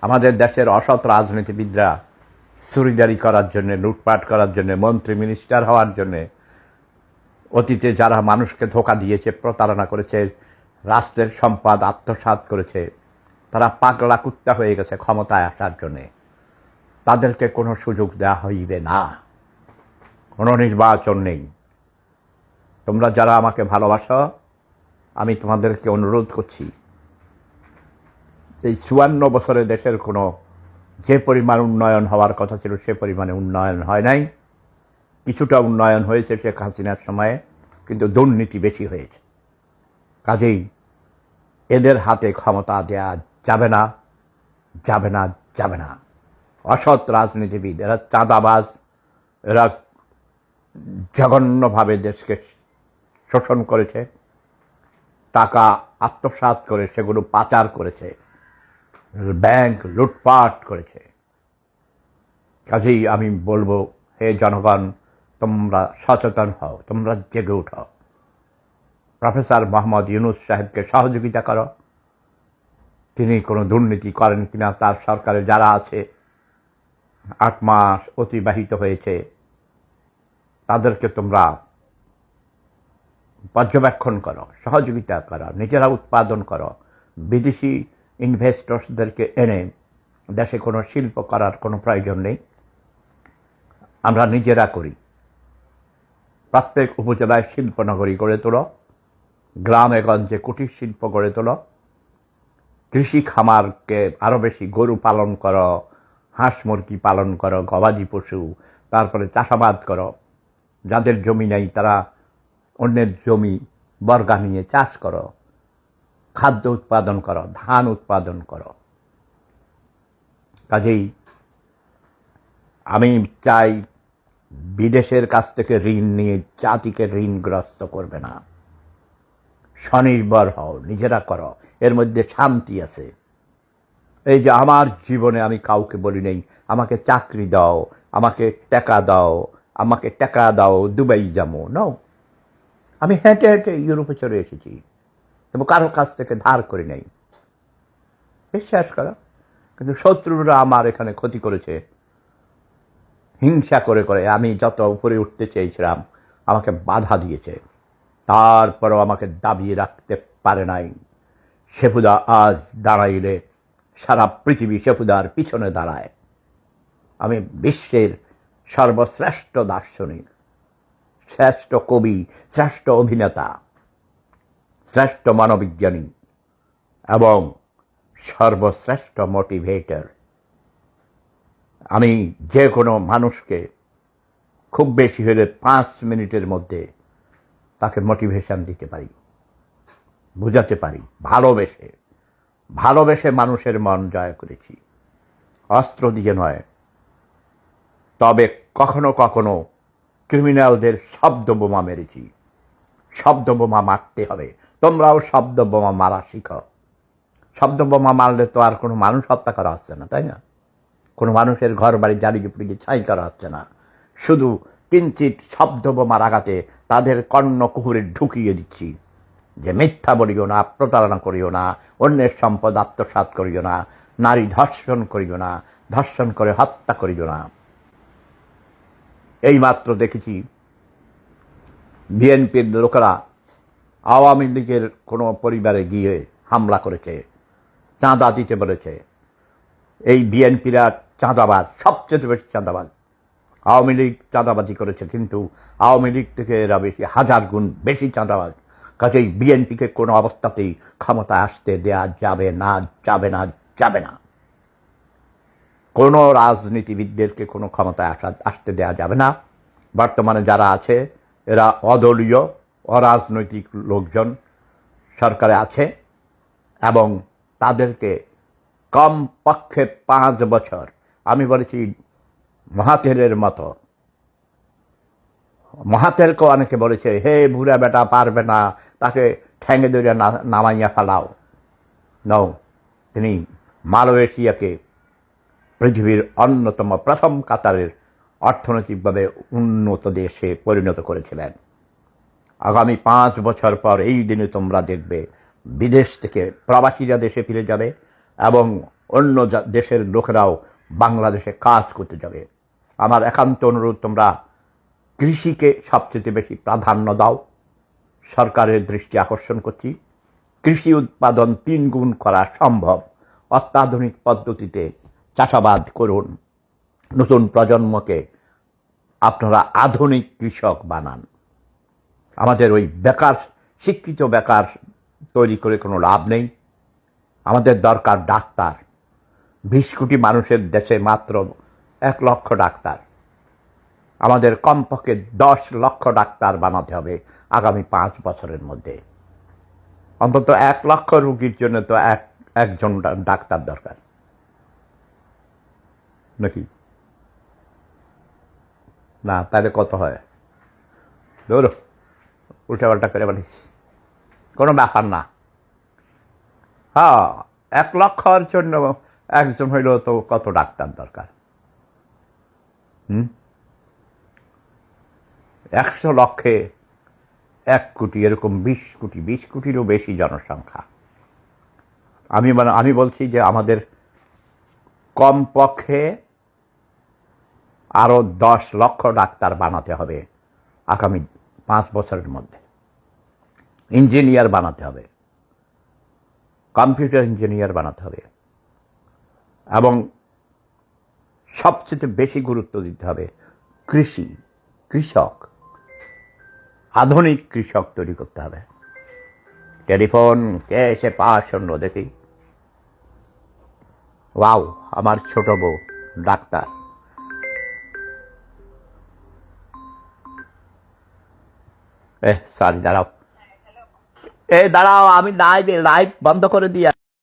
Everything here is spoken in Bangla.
আমাদের দেশের অসৎ রাজনীতিবিদরা চুরিদারি করার জন্য, লুটপাট করার জন্য, মন্ত্রী মিনিস্টার হওয়ার জন্য, অতীতে যারা মানুষকে ধোঁকা দিয়েছে, প্রতারণা করেছে, রাষ্ট্রের সম্পদ আত্মসাৎ করেছে, তারা পাগলা কুত্তা হয়ে গেছে ক্ষমতায় আসার জন্যে। তাদেরকে কোনো সুযোগ দেওয়া হইবে না, কোনো নির্বাচন নেই। তোমরা যারা আমাকে ভালোবাসো, আমি তোমাদেরকে অনুরোধ করছি, এই 54 বছরে দেশের কোনো যে পরিমাণ উন্নয়ন হওয়ার কথা ছিল সে পরিমাণে উন্নয়ন হয় নাই। কিছুটা উন্নয়ন হয়েছে শেখ হাসিনার সময়ে, কিন্তু দুর্নীতি বেশি হয়েছে। কাজেই এদের হাতে ক্ষমতা দেয়া যাবে না, যাবে না, যাবে না। অসৎ রাজনীতিবিদ, এরা চাঁদাবাজ, এরা জঘন্যভাবে দেশকে শোষণ করেছে, টাকা আত্মসাৎ করে সেগুলো পাচার করেছে, ব্যাংক লুটপাট করেছে। কাজেই আমি বলবো, হে জনগণ, তোমরা সচেতন হও, তোমরা জেগে উঠো। প্রফেসর মোহাম্মদ ইউনূস সাহেবকে সহযোগিতা করো। তিনি কোনো দুর্নীতি করেন কিনা, তার সরকারে যারা আছে, 8 মাস অতিবাহিত হয়েছে, তাদেরকে তোমরা পর্যবেক্ষণ করো, সহযোগিতা করো, নিজেরা উৎপাদন করো। বিদেশি ইনভেস্টরসদেরকে এনে দেশে কোনো শিল্প করার কোনো প্রয়োজন নেই, আমরা নিজেরা করি। প্রত্যেক উপজেলায় শিল্পনগরী গড়ে তোলো, গ্রামে গঞ্জে কুটির শিল্প গড়ে তোলো, কৃষি খামারকে আরও বেশি, গরু পালন করো, হাঁস মুরগি পালন করো, গবাদি পশু, তারপরে চাষাবাদ করো। যাদের জমি নেই তারা অন্যের জমি বর্গা নিয়ে চাষ করো, খাদ্য উৎপাদন করো, ধান উৎপাদন করো। কাজেই আমি চাই, বিদেশের কাছ থেকে ঋণ নিয়ে জাতিকে ঋণগ্রস্ত করবে না। স্বনির্ভর হও, নিজেরা করো, এর মধ্যে শান্তি আছে। এই যে আমার জীবনে আমি কাউকে বলি নেই আমাকে চাকরি দাও, আমাকে টাকা দাও, আমাকে টাকা দাও, দুবাই যাবো, নাও। আমি হেঁটে হেঁটে ইউরোপে চলে এসেছি এবং কারো কাছ থেকে ধার করি নাই। বিশ্বাস করো। কিন্তু শত্রুরা আমার এখানে ক্ষতি করেছে, হিংসা করে করে। আমি যত উপরে উঠতে চেয়েছিলাম আমাকে বাধা দিয়েছে, তারপরও আমাকে দাবিয়ে রাখতে পারে নাই। শেফুদা আজ দাঁড়াইলে সারা পৃথিবী শেফুদার পিছনে দাঁড়ায়। আমি বিশ্বের সর্বশ্রেষ্ঠ দার্শনিক, শ্রেষ্ঠ কবি, শ্রেষ্ঠ অভিনেতা, শ্রেষ্ঠ মানবিজ্ঞানী এবং সর্বশ্রেষ্ঠ মোটিভেটর। আমি যে কোনো মানুষকে খুব বেশি হলে 5 মিনিটের মধ্যে তাকে মোটিভেশন দিতে পারি, বুঝাতে পারি। ভালোবেসে ভালোবেসে মানুষের মন জয় করেছি, অস্ত্র দিয়ে নয়। তবে কখনো কখনো ক্রিমিনালদের শব্দ বোমা মেরেছি। শব্দ বোমা মারতে হবে, তোমরাও শব্দ বোমা মারা শিখো। শব্দ বোমা মারলে তো আর কোনো মানুষ হত্যা করা হচ্ছে না, তাই না? কোনো মানুষের ঘর বাড়ি জ্বালিয়ে পুড়িয়ে ছাই করা হচ্ছে না। শুধু কিঞ্চিত শব্দ বোমার আঘাতে তাদের কর্ণ কুহুরে ঢুকিয়ে দিচ্ছি যে মিথ্যা বলিও না, প্রতারণা করিও না, অন্যের সম্পদ আত্মসাৎ করিও না, নারী ধর্ষণ করিও না, ধর্ষণ করে হত্যা করিও না। এইমাত্র দেখেছি বিএনপির লোকেরা আওয়ামী লীগের কোনো পরিবারে গিয়ে হামলা করেছে, চাঁদা দিতে বলেছে। এই বিএনপিরা চাঁদাবাজ, সবচেয়ে বেশি চাঁদাবাজ। আওয়ামী লীগ চাঁদাবাজি করেছে, কিন্তু আওয়ামী লীগ থেকে এরা বেশি, 1000 গুণ বেশি চাঁদাবাজ। কাজেই বিএনপিকে কোনো অবস্থাতেই ক্ষমতায় আসতে দেয়া যাবে না, যাবে না, যাবে না। কোনো রাজনীতিবিদদেরকে কোনো ক্ষমতায় আসতে দেয়া যাবে না। বর্তমানে যারা আছে এরা অদলীয়, অরাজনৈতিক লোকজন সরকারে আছে এবং তাদেরকে কমপক্ষে 5 বছর, আমি বলেছি মহাতেরের মতো, মহাতেরকে অনেকে বলেছে হে বুড়া বেটা পারবে না, তাকে ঠ্যাঙে ধরে নামাইয়া ফেলাও। নও, তিনি মালয়েশিয়াকে পৃথিবীর অন্যতম প্রথম কাতারের অর্থনৈতিকভাবে উন্নত দেশে পরিণত করেছিলেন। আগামী 5 বছর পর এই দিনে তোমরা দেখবে বিদেশ থেকে প্রবাসীরা দেশে ফিরে যাবে এবং অন্য দেশের লোকেরাও বাংলাদেশে কাজ করতে যাবে। আমার একান্ত অনুরোধ, তোমরা কৃষিকে সবচেয়ে বেশি প্রাধান্য দাও। সরকারের দৃষ্টি আকর্ষণ করছি, কৃষি উৎপাদন 3 গুণ করা সম্ভব। অত্যাধুনিক পদ্ধতিতে চাষাবাদ করুন। নতুন প্রজন্মকে আপনারা আধুনিক কৃষক বানান। আমাদের ওই বেকার, শিক্ষিত বেকার তৈরি করে কোনো লাভ নেই। আমাদের দরকার ডাক্তার। 20 কোটি মানুষের দেশে মাত্র 1 লক্ষ ডাক্তার। আমাদের কমপক্ষে 10 লক্ষ ডাক্তার বানাতে হবে আগামী 5 বছরের মধ্যে। অন্তত 1 লক্ষ রোগীর জন্য তো একজন ডাক্তার দরকার, নাকি না? তাহলে কত হয়? ধরো উল্টাপাল্টা করে বলিস, কোনো ব্যাপার না। হ্যাঁ, 1 লক্ষর জন্য একজন হইলেও তো কত ডাক্তার দরকার? 100 লক্ষে 1 কোটি, এরকম 20 কোটি, 20 কোটিরও বেশি জনসংখ্যা। আমি বলছি যে আমাদের কমপক্ষে আরো 10 লক্ষ ডাক্তার বানাতে হবে আগামী 5 বছরের মধ্যে। ইঞ্জিনিয়ার বানাতে হবে, কম্পিউটার ইঞ্জিনিয়ার বানাতে হবে, এবং সবচেয়ে বেশি গুরুত্ব দিতে হবে কৃষক, আধুনিক কৃষক তৈরি করতে হবে। টেলিফোন কে এসে শূন্য দেখি। ওয়াও, আমার ছোট বউ ডাক্তার। সরি, দাঁড়াও, দাঁড়াও, আমি লাইভ বন্ধ করে দিয়ে